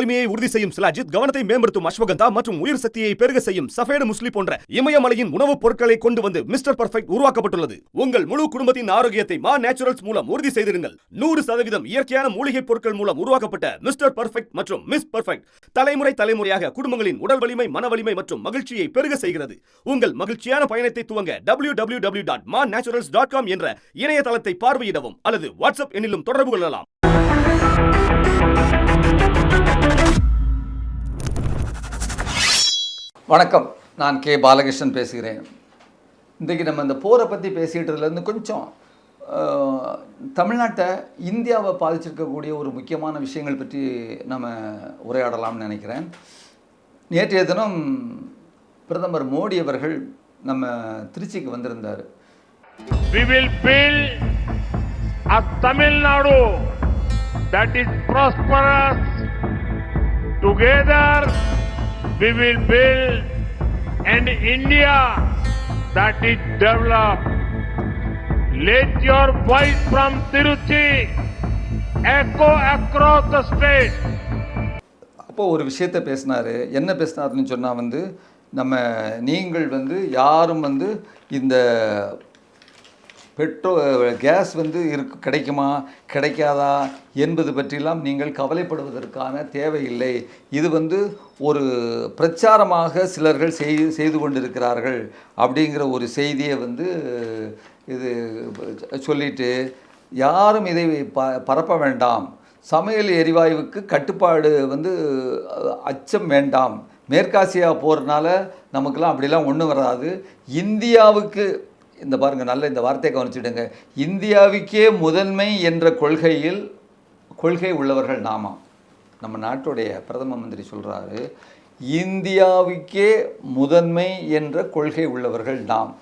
வலிமையை உறுதி செய்யும் சிலாஜித், கவனத்தை மேம்படுத்தும் அஸ்வகந்தா மற்றும் உயிர் சக்தியை பெருக செய்யும் சஃபேடு முஸ்லி போன்ற இமயமலையின் உணவுப் பொருட்களை கொண்டு வந்து மிஸ்டர் பர்ஃபெக்ட் உருவாக்கப்பட்டுள்ளது. உங்கள் முழு குடும்பத்தின் ஆரோக்கியத்தை மா நேச்சுரல்ஸ் மூலம் உறுதி செய்திருங்கள். 100% இயற்கையான மூலிகை பொருட்கள் மூலம் உருவாக்கப்பட்ட மிஸ்டர் பர்ஃபெக்ட் மற்றும் மிஸ் பர்ஃபெக்ட் தலைமுறையாக குடும்பங்களின் உடல் வலிமை, மன வலிமை மற்றும் மகிழ்ச்சியை பெருக செய்கிறது. உங்கள் மகிழ்ச்சியான பயணத்தை துவங்க www.manaturals.com என்ற இணையதளத்தை பார்வையிடவும் அல்லது வாட்ஸ்அப் எண்ணிலும் தொடர்பு கொள்ளலாம். வணக்கம், நான் கே பாலகிருஷ்ணன் பேசுகிறேன். இன்றைக்கு நம்ம இந்த போரை பற்றி பேசிகிட்டதுலேருந்து கொஞ்சம் தமிழ்நாட்டை, இந்தியாவை பாதிச்சிருக்கக்கூடிய ஒரு முக்கியமான விஷயங்கள் பற்றி நம்ம உரையாடலாம்னு நினைக்கிறேன். நேற்றைய தினம் பிரதமர் மோடி அவர்கள் நம்ம திருச்சிக்கு வந்திருந்தார். We will build a Tamil Nadu that is prosperous. Together we will build an India that is developed. Let your voice from Tiruchi echo across the state. அப்போ ஒரு விஷயத்தை பேசினார். என்ன பேசினாருன்னு சொன்னால் நீங்கள் யாரும் இந்த கேஸ் கிடைக்குமா கிடைக்காதா என்பது பற்றிலாம் நீங்கள் கவலைப்படுவதற்கான தேவையில்லை. இது ஒரு பிரச்சாரமாக சிலர்கள் செய்து கொண்டிருக்கிறார்கள் அப்படிங்கிற ஒரு செய்தியை இது சொல்லிட்டு, யாரும் இதை பரப்ப வேண்டாம், சமையல் எரிவாயுவுக்கு கட்டுப்பாடு அச்சம் வேண்டாம், மேற்காசியா போகிறனால நமக்கெல்லாம் அப்படிலாம் ஒன்றும் வராது, இந்தியாவுக்கு இந்த பாருங்கள், நல்ல இந்த வார்த்தையை கவனிச்சுடுங்க, இந்தியாவுக்கே முதன்மை என்ற கொள்கை உள்ளவர்கள் நாமாம். நம்ம நாட்டுடைய பிரதம மந்திரி சொல்கிறாரு, இந்தியாவுக்கே முதன்மை என்ற கொள்கை உள்ளவர்கள் நாம்.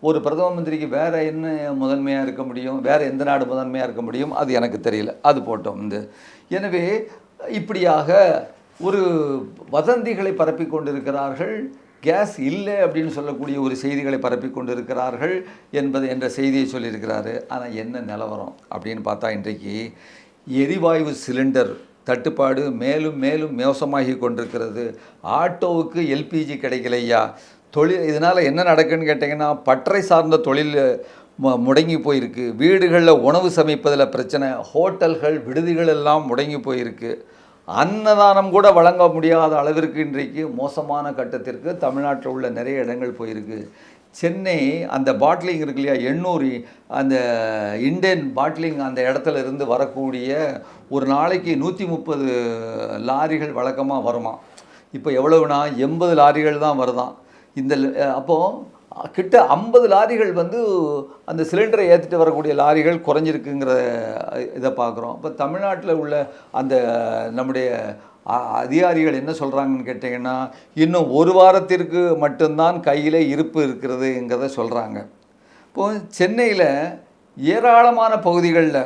ஒரு பிரதம மந்திரிக்கு வேறு என்ன முதன்மையாக இருக்க முடியும்? வேறு எந்த நாடு முதன்மையாக இருக்க முடியும்? அது எனக்கு தெரியல, அது போட்டோம். எனவே இப்படியாக ஒரு வதந்திகளை பரப்பி கொண்டிருக்கிறார்கள். கேஸ் இல்லை அப்படின்னு சொல்லக்கூடிய ஒரு செய்திகளை பரப்பி கொண்டிருக்கிறார்கள் என்ற செய்தியை சொல்லியிருக்கிறாரு. ஆனால் என்ன நிலவரம் அப்படின்னு பார்த்தா, இன்றைக்கு எரிவாயு சிலிண்டர் தட்டுப்பாடு மேலும் மேலும் மோசமாகி கொண்டிருக்கிறது. ஆட்டோவுக்கு எல்பிஜி கிடைக்கலையா? இதனால் என்ன நடக்குன்னு கேட்டிங்கன்னா, பட்டறை சார்ந்த தொழில் முடங்கி போயிருக்கு. வீடுகளில் உணவு சமைப்பதில் பிரச்சனை, ஹோட்டல்கள் விடுதிகள் எல்லாம் முடங்கி போயிருக்கு. அன்னதானம் கூட வழங்க முடியாத அளவிற்கு இன்றைக்கு மோசமான கட்டத்திற்கு தமிழ்நாட்டில் உள்ள நிறைய இடங்கள் போயிருக்கு. சென்னை அந்த பாட்லிங் இருக்கு இல்லையா, 800 அந்த இண்டேன் பாட்லிங் அந்த இடத்துல இருந்து வரக்கூடிய ஒரு நாளைக்கு 130 லாரிகள் வழக்கமாக வருமா. இப்போ எவ்வளவுனா 80 லாரிகள் தான் வருதான். அப்போது கிட்ட 50 லாரிகள் அந்த சிலிண்டரை ஏற்றிட்டு வரக்கூடிய லாரிகள் குறைஞ்சிருக்குங்கிற இதை பார்க்குறோம். அப்போ தமிழ்நாட்டில் உள்ள அந்த நம்முடைய அதிகாரிகள் என்ன சொல்கிறாங்கன்னு கேட்டிங்கன்னா, இன்னும் ஒரு வாரத்திற்கு மட்டும்தான் கையில் இருப்பு இருக்கிறதுங்கிறத சொல்கிறாங்க. இப்போது சென்னையில் ஏராளமான பகுதிகளில்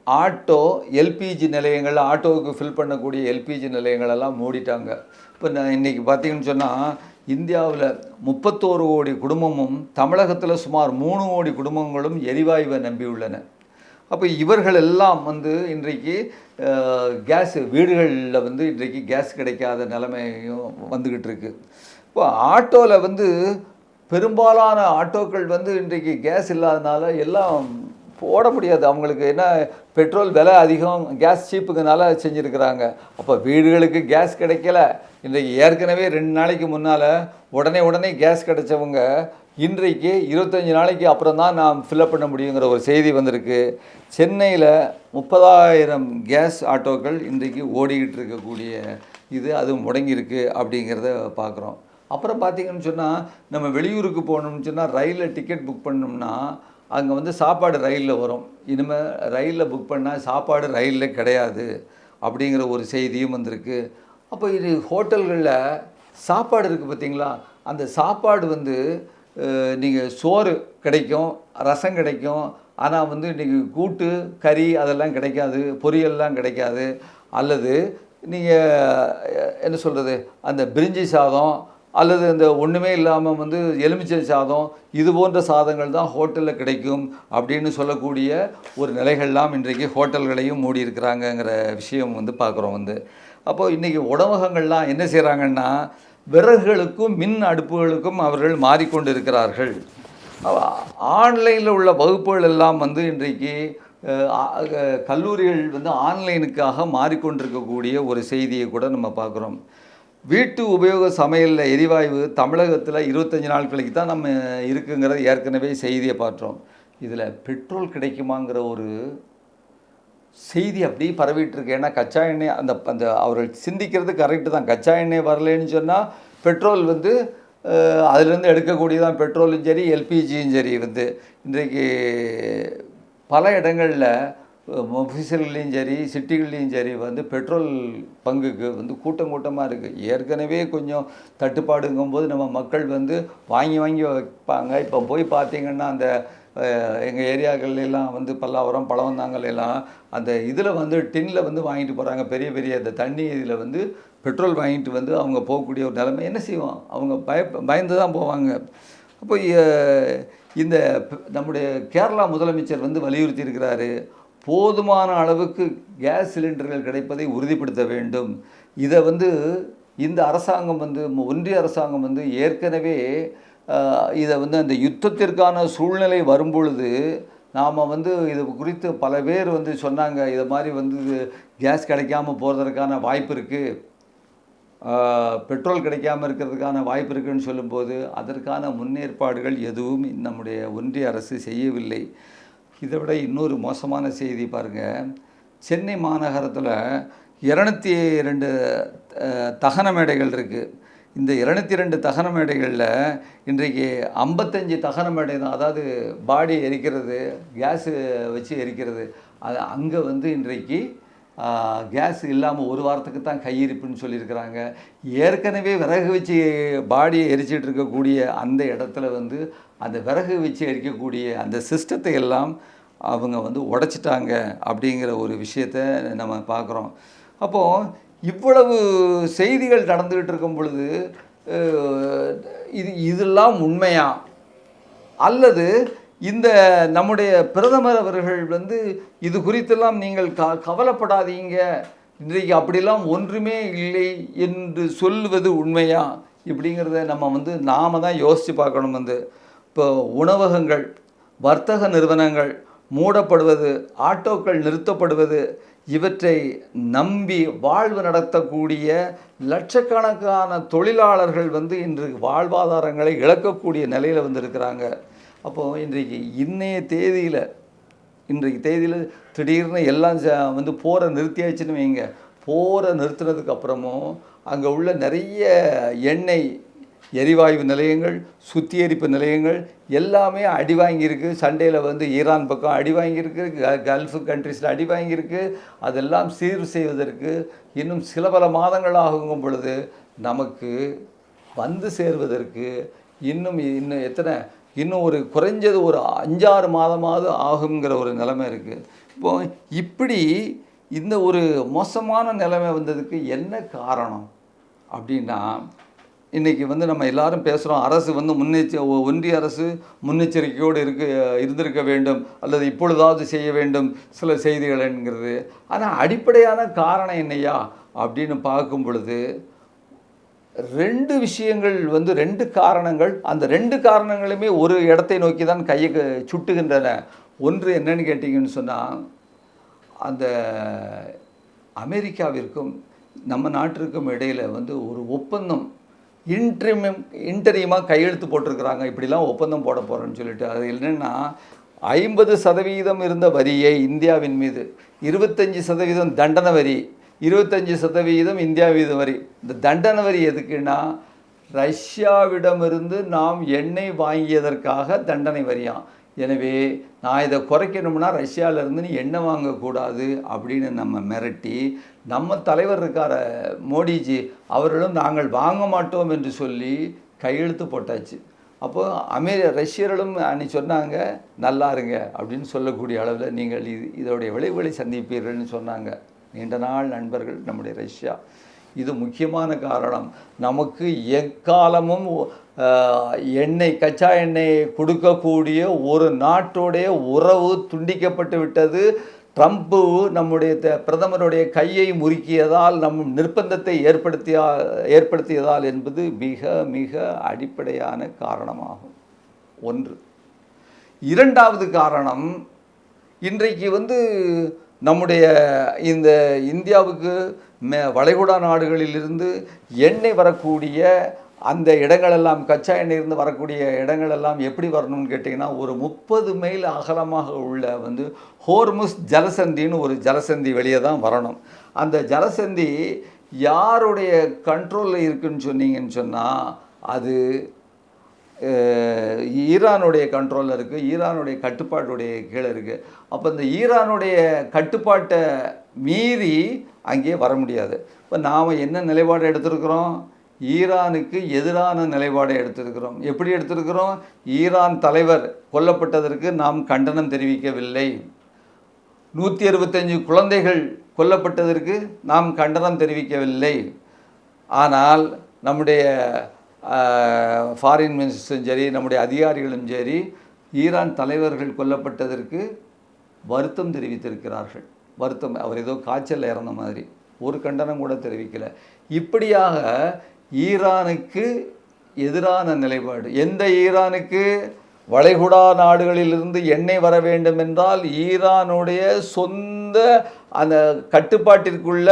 ஆட்டோ எல்பிஜி நிலையங்கள், ஆட்டோவுக்கு ஃபில் பண்ணக்கூடிய எல்பிஜி நிலையங்களெல்லாம் மூடிட்டாங்க. இப்போ நான் இன்றைக்கி பார்த்தீங்கன்னு சொன்னால், இந்தியாவில் 31 கோடி குடும்பமும், தமிழகத்தில் சுமார் 3 கோடி குடும்பங்களும் எரிவாயுவை நம்பியுள்ளன. அப்போ இவர்கள் எல்லாம் இன்றைக்கு கேஸ் வீடுகளில் இன்றைக்கு கேஸ் கிடைக்காத நிலைமையும் வந்துக்கிட்டு இருக்குது. இப்போ ஆட்டோவில் பெரும்பாலான ஆட்டோக்கள் இன்றைக்கு கேஸ் இல்லாதனால எல்லாம் போட முடியாது. அவங்களுக்கு என்ன, பெட்ரோல் விலை அதிகம், கேஸ் சீப்புக்குனால செஞ்சுருக்கிறாங்க. அப்போ வீடுகளுக்கு கேஸ் கிடைக்கல. இன்றைக்கு ஏற்கனவே 2 நாளைக்கு முன்னால் உடனே கேஸ் கிடைச்சவங்க இன்றைக்கு 25 நாளைக்கு அப்புறம் தான் நாம் ஃபில்அப் பண்ண முடியுங்கிற ஒரு செய்தி வந்திருக்கு. சென்னையில் 30,000 கேஸ் ஆட்டோக்கள் இன்றைக்கு ஓடிக்கிட்டு இருக்கக்கூடிய அது முடங்கியிருக்கு அப்படிங்கிறத பார்க்குறோம். அப்புறம் பார்த்திங்கன்னு சொன்னால், நம்ம வெளியூருக்கு போகணும்னு சொன்னால் ரயிலில் டிக்கெட் புக் பண்ணோம்னா அங்கே சாப்பாடு ரயிலில் வரும். இனிமேல் ரயிலில் புக் பண்ணால் சாப்பாடு ரயிலில் கிடையாது அப்படிங்கிற ஒரு செய்தியும் வந்திருக்கு. அப்போ இது ஹோட்டல்களில் சாப்பாடு இருக்குது பார்த்திங்களா, அந்த சாப்பாடு நீங்கள் சோறு கிடைக்கும், ரசம் கிடைக்கும், ஆனால் இன்றைக்கி கூட்டு கறி அதெல்லாம் கிடைக்காது, பொரியல்லாம் கிடைக்காது. அல்லது நீங்கள் என்ன சொல்கிறது, அந்த பிரிஞ்சி சாதம் அல்லது இந்த ஒன்றுமே இல்லாமல் எலுமிச்சை சாதம், இது போன்ற சாதங்கள் தான் ஹோட்டலில் கிடைக்கும் அப்படின்னு சொல்லக்கூடிய ஒரு நிலைகள்லாம் இன்றைக்கு ஹோட்டல்களையும் மூடி இருக்கிறாங்கங்கிற விஷயம் பார்க்குறோம். அப்போது இன்றைக்கி உணவகங்கள்லாம் என்ன செய்கிறாங்கன்னா விறகுகளுக்கும் மின் அடுப்புகளுக்கும் அவர்கள் மாறிக்கொண்டு இருக்கிறார்கள். ஆன்லைனில் உள்ள வகுப்புகள் எல்லாம் வந்து இன்றைக்கு கல்லூரிகள் வந்து ஆன்லைனுக்காக மாறிக்கொண்டிருக்கக்கூடிய ஒரு செய்தியை கூட நம்ம பார்க்குறோம். வீட்டு உபயோக சமையலில் எரிவாயு தமிழகத்தில் 25 நாட்களுக்கு தான் நம்ம இருக்குங்கிறத ஏற்கனவே செய்தியை பார்த்தோம். இதில் பெட்ரோல் கிடைக்குமாங்கிற ஒரு செய்தி அப்படியே பரவிட்டுருக்கு. ஏன்னா கச்சா எண்ணெய் அந்த அந்த அவர்கள் சிந்திக்கிறது கரெக்டு தான். கச்சா எண்ணெய் வரலன்னு சொன்னால் பெட்ரோல் வந்து அதிலேருந்து எடுக்கக்கூடியதான் பெட்ரோலும் சரி எல்பிஜியும் சரி. வந்து இன்றைக்கு பல இடங்களில் ஆஃபீஸர்கள்லேயும் சரி சிட்டிகள்லேயும் சரி வந்து பெட்ரோல் பங்குக்கு வந்து கூட்டமாக இருக்குது. ஏற்கனவே கொஞ்சம் தட்டுப்பாடுங்கும்போது நம்ம மக்கள் வந்து வாங்கி வைப்பாங்க. இப்போ போய் பார்த்திங்கன்னா அந்த எங்கள் ஏரியாக்கள்லாம் வந்து பல்லாவரம் பழவந்தாங்கலாம் அந்த இதில் வந்து டின்னில் வந்து வாங்கிட்டு போகிறாங்க. பெரிய அந்த தண்ணி இதில் வந்து பெட்ரோல் வாங்கிட்டு வந்து அவங்க போகக்கூடிய ஒரு நிலைமை. என்ன செய்வோம், அவங்க பயந்து தான் போவாங்க. அப்போ இந்த நம்முடைய கேரளா முதலமைச்சர் வந்து வலியுறுத்தி இருக்கிறாரு, போதுமான அளவுக்கு கேஸ் சிலிண்டர்கள் கிடைப்பதை உறுதிப்படுத்த வேண்டும். இதை வந்து இந்த அரசாங்கம் வந்து ஒன்றிய அரசாங்கம் வந்து ஏற்கனவே இதை வந்து அந்த யுத்தத்திற்கான சூழ்நிலை வரும்பொழுது நாம் வந்து இது குறித்து பல பேர் வந்து சொன்னாங்க, இதை மாதிரி வந்து கேஸ் கிடைக்காம போகிறதுக்கான வாய்ப்பு இருக்குது, பெட்ரோல் கிடைக்காமல் இருக்கிறதுக்கான வாய்ப்பு இருக்குதுன்னு சொல்லும்போது அதற்கான முன்னேற்பாடுகள் எதுவும் நம்முடைய ஒன்றிய அரசு செய்யவில்லை. இதை விட இன்னொரு மோசமான செய்தி பாருங்கள். சென்னை மாநகரத்தில் 202 தகன மேடைகள் இருக்குது. இந்த 202 தகன மேடைகளில் இன்றைக்கு 55 தகன மேடை தான், அதாவது பாடி எரிக்கிறது, கேஸு வச்சு எரிக்கிறது. அது அங்கே வந்து இன்றைக்கு கேஸ் இல்லாமல் ஒரு வாரத்துக்கு தான் கையிருப்புன்னு சொல்லியிருக்கிறாங்க. ஏற்கனவே விறகு வச்சு பாடியை எரிச்சிட்டு இருக்கக்கூடிய அந்த இடத்துல வந்து அந்த விறகு வச்சு எரிக்கக்கூடிய அந்த சிஸ்டத்தை எல்லாம் அவங்க வந்து உடைச்சிட்டாங்க அப்படிங்கிற ஒரு விஷயத்தை நம்ம பார்க்குறோம். அப்போது இவ்வளவு செய்திகள் நடந்துக்கிட்டு இருக்கும் பொழுது இதெல்லாம் உண்மையா, அல்லது இந்த நம்முடைய பிரதமர் அவர்கள் வந்து இது குறித்தெல்லாம் நீங்கள் கவலைப்படாதீங்க, இன்றைக்கு அப்படிலாம் ஒன்றுமே இல்லை என்று சொல்லுவது உண்மையா இப்படிங்கிறத நம்ம வந்து நாம் தான் யோசித்து பார்க்கணும். வந்து இப்போ உணவகங்கள், வர்த்தக நிறுவனங்கள் மூடப்படுவது, ஆட்டோக்கள் நிறுத்தப்படுவது, இவற்றை நம்பி வாழ்வு நடத்தக்கூடிய லட்சக்கணக்கான தொழிலாளர்கள் வந்து இன்று வாழ்வாதாரங்களை இழக்கக்கூடிய நிலையில் வந்து இருக்கிறாங்க. அப்போது இன்றைக்கு தேதியில் திடீர்னு எல்லாம் வந்து போரை நிறுத்தியாச்சுன்னு வைங்க. போரை நிறுத்தினதுக்கு அப்புறமும் அங்கே உள்ள நிறைய எண்ணெய் எரிவாயு நிலையங்கள், சுத்திகரிப்பு நிலையங்கள் எல்லாமே அடி வாங்கியிருக்கு. சண்டையில் வந்து ஈரான் பக்கம் அடி வாங்கியிருக்கு, கல்ஃப் கண்ட்ரீஸில் அடி வாங்கியிருக்கு. அதெல்லாம் சீர் செய்வதற்கு இன்னும் சில பல மாதங்கள் ஆகும் பொழுது நமக்கு வந்து சேர்வதற்கு இன்னும் ஒரு குறைஞ்சது ஒரு 5-6 மாதமாவது ஆகுங்கிற ஒரு நிலைமை இருக்குது. இப்போது இப்படி இந்த ஒரு மோசமான நிலைமை வந்ததுக்கு என்ன காரணம் அப்படின்னா, இன்றைக்கி வந்து நம்ம எல்லாரும் பேசுகிறோம், அரசு வந்து ஒன்றிய அரசு முன்னெச்சரிக்கையோடு இருந்திருக்க வேண்டும் அல்லது இப்பொழுதாவது செய்ய வேண்டும் சில செய்திகள் என்கிறது. ஆனால் அடிப்படையான காரணம் என்னையா அப்படின்னு பார்க்கும் பொழுது 2 விஷயங்கள் வந்து 2 காரணங்கள். அந்த 2 காரணங்களுமே ஒரு இடத்தை நோக்கி தான் கையை சுட்டுகின்றன. ஒன்று என்னன்னு கேட்டிங்கன்னு சொன்னால், அந்த அமெரிக்காவிற்கும் நம்ம நாட்டிற்கும் இடையில் வந்து ஒரு ஒப்பந்தம் இன்டரிமாக கையெழுத்து போட்டிருக்கிறாங்க. இப்படிலாம் ஒப்பந்தம் போட போகிறேன்னு சொல்லிட்டு. அது என்னென்னா 50% இருந்த வரியை இந்தியாவின் மீது 25% தண்டனை வரி, 25% இந்தியா மீது வரி. இந்த தண்டனை வரி எதுக்குன்னா, ரஷ்யாவிடமிருந்து நாம் எண்ணெய் வாங்கியதற்காக தண்டனை வரியாம். எனவே நான் இதை குறைக்கணும்னா ரஷ்யாவிலேருந்து நீ எண்ணெய் வாங்கக்கூடாது அப்படின்னு நம்ம மிரட்டி, நம்ம தலைவர் இருக்கார மோடிஜி அவர்களும் நாங்கள் வாங்க மாட்டோம் என்று சொல்லி கையெழுத்து போட்டாச்சு. அப்போது ரஷ்யர்களும் அன்னைக்கு சொன்னாங்க நல்லா இருங்க அப்படின்னு சொல்லக்கூடிய அளவில் நீங்கள் இதோடைய விளைவுகளை சந்திப்பீர்கள்னு சொன்னாங்க. நீண்ட நாள் நண்பர்கள் நம்முடைய ரஷ்யா. இது முக்கியமான காரணம். நமக்கு எக்காலமும் கச்சா எண்ணெயை கொடுக்கக்கூடிய ஒரு நாட்டோடைய உறவு துண்டிக்கப்பட்டு விட்டது. ட்ரம்ப்பு நம்முடைய பிரதமருடைய கையை முறுக்கியதால் நம் நிர்பந்தத்தை ஏற்படுத்தியதால் என்பது மிக மிக அடிப்படையான காரணமாகும். ஒன்று. இரண்டாவது காரணம், இன்றைக்கு நம்முடைய இந்த இந்தியாவுக்கு வளைகுடா நாடுகளிலிருந்து எண்ணெய் வரக்கூடிய அந்த இடங்களெல்லாம், கச்சா எண்ணெய் இருந்து வரக்கூடிய இடங்களெல்லாம் எப்படி வரணும்னு கேட்டிங்கன்னா, ஒரு 30 மைல் அகலமாக உள்ள ஹோர்முஸ் ஜலசந்தின்னு ஒரு ஜலசந்தி வெளியே தான் வரணும். அந்த ஜலசந்தி யாருடைய கண்ட்ரோலில் இருக்குன்னு சொன்னீங்கன்னு சொன்னால், அது ஈரானுடைய கண்ட்ரோலில் இருக்குது, ஈரானுடைய கட்டுப்பாட்டுடைய கீழே இருக்குது. அப்போ இந்த ஈரானுடைய கட்டுப்பாட்டை மீறி அங்கே வர முடியாது. இப்போ நாம் என்ன நிலைப்பாடு எடுத்திருக்கிறோம்? ஈரானுக்கு எதிரான நிலைப்பாடை எடுத்திருக்கிறோம். எப்படி எடுத்திருக்கிறோம்? ஈரான் தலைவர் கொல்லப்பட்டதற்கு நாம் கண்டனம் தெரிவிக்கவில்லை. 165 குழந்தைகள் கொல்லப்பட்டதற்கு நாம் கண்டனம் தெரிவிக்கவில்லை. ஆனால் நம்முடைய ஃபாரின் மினிஸ்டரும் சரி, நம்முடைய அதிகாரிகளும் சரி, ஈரான் தலைவர்கள் கொல்லப்பட்டதற்கு வருத்தம் தெரிவித்திருக்கிறார்கள். வருத்தம், அவர் ஏதோ காய்ச்சல் இறந்த மாதிரி, ஒரு கண்டனம் கூட தெரிவிக்கலை. இப்படியாக ஈரானுக்கு எதிரான நிலைப்பாடு. எந்த ஈரானுக்கு? வளைகுடா நாடுகளிலிருந்து எண்ணெய் வர வேண்டும் என்றால் ஈரானுடைய சொந்த அந்த கட்டுப்பாட்டிற்குள்ள,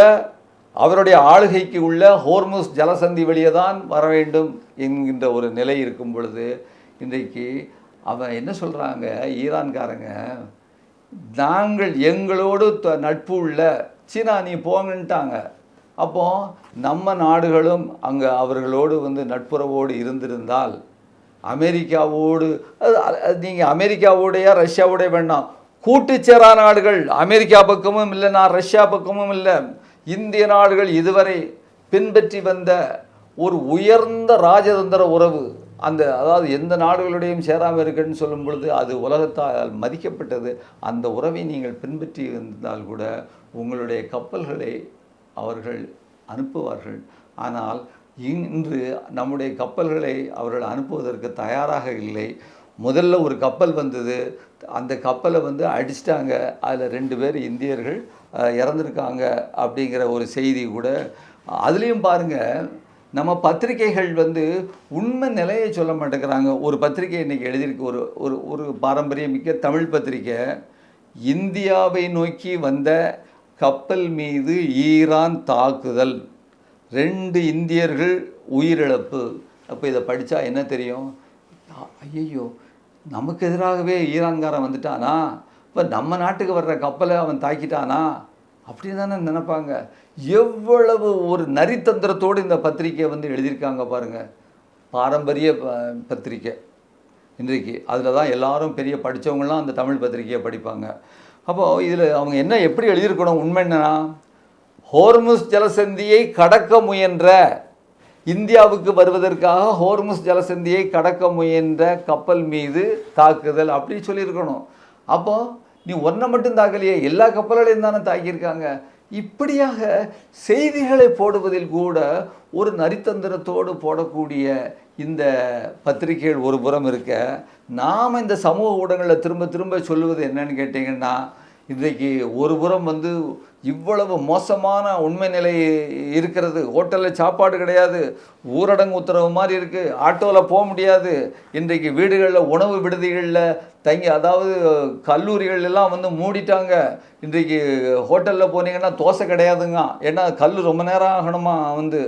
அவருடைய ஆளுகைக்கு உள்ள ஹோர்முஸ் ஜலசந்தி வழியே தான் வர வேண்டும் என்கின்ற ஒரு நிலை இருக்கும் பொழுது, இன்றைக்கு அவன் என்ன சொல்கிறாங்க ஈரான்காரங்க, நாங்கள் எங்களோடு நட்பு உள்ள சீனா நீ போங்கன்ட்டாங்க. அப்போ நம்ம நாடுகளும் அங்கே அவர்களோடு நட்புறவோடு இருந்திருந்தால், அமெரிக்காவோடு நீங்கள் அமெரிக்காவோடையா ரஷ்யாவோடைய வேண்டாம், கூட்டுச்சேரா நாடுகள் அமெரிக்கா பக்கமும் இல்லை, நான் ரஷ்யா பக்கமும் இல்லை, இந்திய நாடுகள் இதுவரை பின்பற்றி வந்த ஒரு உயர்ந்த ராஜதந்திர உறவு, அதாவது எந்த நாடுகளுடையும் சேராமல் இருக்குன்னு சொல்லும் பொழுது அது உலகத்தால் மதிக்கப்பட்டது. அந்த உறவை நீங்கள் பின்பற்றி இருந்தால் கூட உங்களுடைய கப்பல்களை அவர்கள் அனுப்புவார்கள். ஆனால் இன்று நம்முடைய கப்பல்களை அவர்கள் அனுப்புவதற்கு தயாராக இல்லை. முதல்ல ஒரு கப்பல் வந்தது, அந்த கப்பலை அடிச்சிட்டாங்க, அதில் 2 பேர் இந்தியர்கள் இறந்துருக்காங்க அப்படிங்கிற ஒரு செய்தி கூட. அதுலேயும் பாருங்கள், நம்ம பத்திரிகைகள் உண்மை நிலையை சொல்ல மாட்டேங்கிறாங்க. ஒரு பத்திரிகை இன்றைக்கி எழுதியிருக்கு, ஒரு ஒரு பாரம்பரியமிக்க தமிழ் பத்திரிகை, இந்தியாவை நோக்கி வந்த கப்பல் மீது ஈரான் தாக்குதல், 2 இந்தியர்கள் உயிரிழப்பு. அப்போ இதை படித்தா என்ன தெரியும்? ஐயோ, நமக்கு எதிராகவே ஈரான்காரன் வந்துட்டானா, இப்போ நம்ம நாட்டுக்கு வர்ற கப்பலை அவன் தாக்கிட்டானா அப்படின்னு தானே நினைப்பாங்க. எவ்வளவு ஒரு நரித்தந்திரத்தோடு இந்த பத்திரிக்கை எழுதியிருக்காங்க பாருங்கள். பாரம்பரிய பத்திரிக்கை இன்றைக்கு, அதில் தான் எல்லாரும் பெரிய படித்தவங்களாம் அந்த தமிழ் பத்திரிக்கையை படிப்பாங்க. அப்போது இதில் அவங்க என்ன எப்படி எழுதியிருக்கணும்? உண்மை என்னன்னா, ஹோர்முஸ் ஜலசந்தியை கடக்க முயன்ற, இந்தியாவுக்கு வருவதற்காக ஹோர்முஸ் ஜலசந்தியை கடக்க முயன்ற கப்பல் மீது தாக்குதல் அப்படி சொல்லியிருக்கணும். அப்போது நீ ஒன்றை மட்டும் தாக்கலையே, எல்லா கப்பல்களையும் தானே தாக்கியிருக்காங்க. இப்படியாக செய்திகளை போடுவதில் கூட ஒரு நரித்தந்திரத்தோடு போடக்கூடிய இந்த பத்திரிகைகள் ஒரு புறம் இருக்க, நாம் இந்த சமூக ஊடகங்களில் திரும்ப திரும்ப சொல்லுவது என்னன்னு கேட்டிங்கன்னா, இன்றைக்கு ஒரு புறம் இவ்வளவு மோசமான உண்மை நிலை இருக்கிறது. ஹோட்டலில் சாப்பாடு கிடையாது, ஊரடங்கு உத்தரவு மாதிரி இருக்குது, ஆட்டோவில் போக முடியாது, இன்றைக்கு வீடுகளில் உணவு விடுதிகளில் தங்கி, அதாவது கல்லூரிகள் எல்லாம் மூடிட்டாங்க. இன்றைக்கு ஹோட்டலில் போனீங்கன்னா தோசை கிடையாதுங்க, ஏன்னா கல் ரொம்ப நேரம் ஆகணுமா அது.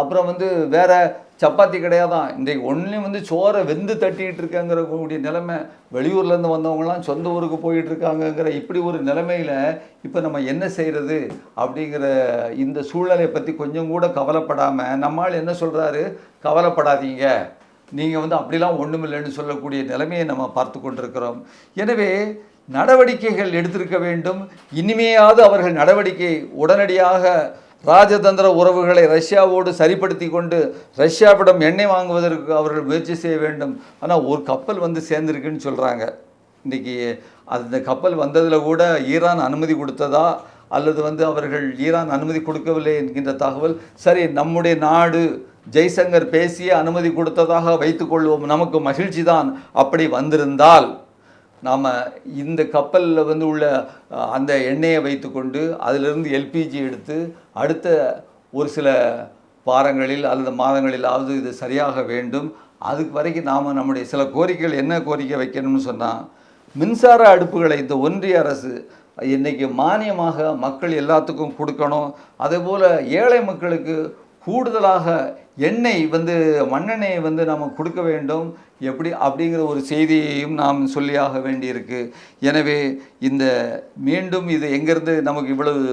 அப்புறம் வேறு சப்பாத்தி கிடையாதான். இன்றைக்கு ஒன்றையும் சோறை வெந்து தட்டிகிட்டு இருக்காங்கிற கூடிய நிலைமை. வெளியூர்லேருந்து வந்தவங்களாம் சொந்த ஊருக்கு போயிட்டுருக்காங்கங்கிற இப்படி ஒரு நிலைமையில் இப்போ நம்ம என்ன செய்கிறது அப்படிங்கிற இந்த சூழ்நிலையை பற்றி கொஞ்சம் கூட கவலைப்படாமல் நம்மால் என்ன சொல்கிறாரு, கவலைப்படாதீங்க, நீங்கள் அப்படிலாம் ஒன்றுமில்லைன்னு சொல்லக்கூடிய நிலைமையை நம்ம பார்த்து கொண்டிருக்கிறோம். எனவே நடவடிக்கைகள் எடுத்திருக்க வேண்டும். இனிமையாவது அவர்கள் நடவடிக்கை உடனடியாக ராஜதந்திர உறவுகளை ரஷ்யாவோடு சரிப்படுத்தி கொண்டு ரஷ்யாவிடம் எண்ணெய் வாங்குவதற்கு அவர்கள் முயற்சி செய்ய வேண்டும். ஆனால் ஒரு கப்பல் சேர்ந்துருக்குன்னு சொல்கிறாங்க. இன்றைக்கி அந்த கப்பல் வந்ததில் கூட ஈரான் அனுமதி கொடுத்ததா அல்லது அவர்கள் ஈரான் அனுமதி கொடுக்கவில்லை என்கின்ற தகவல். சரி, நம்முடைய நாடு ஜெய்சங்கர் பேசிய அனுமதி கொடுத்ததாக வைத்துக்கொள்வோம், நமக்கு மகிழ்ச்சி தான். அப்படி வந்திருந்தால் நாம் இந்த கப்பலில் வந்து உள்ள அந்த எண்ணெயை வைத்துக்கொண்டு அதிலிருந்து எல்பிஜி எடுத்து அடுத்த ஒரு சில வாரங்களில் அல்லது மாதங்களிலாவது இது சரியாக வேண்டும். அதுக்கு வரைக்கும் நாம் நம்முடைய சில கோரிக்கைகள் என்ன கோரிக்கை வைக்கணும்னு சொன்னால், மின்சார அடுப்புகளை இந்த ஒன்றிய அரசு இன்றைக்கி மானியமாக மக்கள் எல்லாத்துக்கும் கொடுக்கணும். அதே போல் ஏழை மக்களுக்கு கூடுதலாக எண்ணெய் வந்து மண்ணெண்ணெயை வந்து நாம் கொடுக்க வேண்டும் அப்படிங்கிற ஒரு செய்தியையும் நாம் சொல்லியாக வேண்டியிருக்கு. எனவே இந்த மீண்டும் இது எங்கேருந்து நமக்கு இவ்வளவு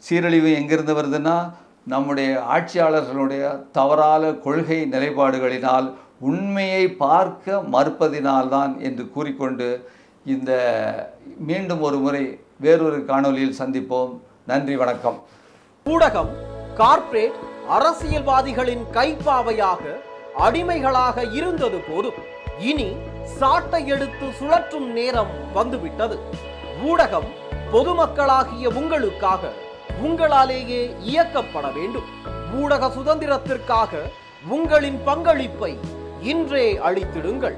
சீரழிவு எங்கேருந்து வருதுன்னா, நம்முடைய ஆட்சியாளர்களுடைய தவறான கொள்கை நிலைப்பாடுகளினால், உண்மையை பார்க்க மறுப்பதினால்தான் என்று கூறிக்கொண்டு இந்த மீண்டும் ஒரு முறை வேறொரு காணொலியில் சந்திப்போம். நன்றி, வணக்கம். ஊடகம் கார்ப்பரேட் அரசியல்வாதிகளின் கைப்பாவையாக அடிமைகளாக இருந்தது போதும். இனி சாட்டை எடுத்து சுழற்றும் நேரம் வந்துவிட்டது. ஊடகம் பொதுமக்களாகிய உங்களுக்காக உங்களாலேயே இயக்கப்பட வேண்டும். ஊடக சுதந்திரத்திற்காக உங்களின் பங்களிப்பை இன்றே அளித்திடுங்கள்.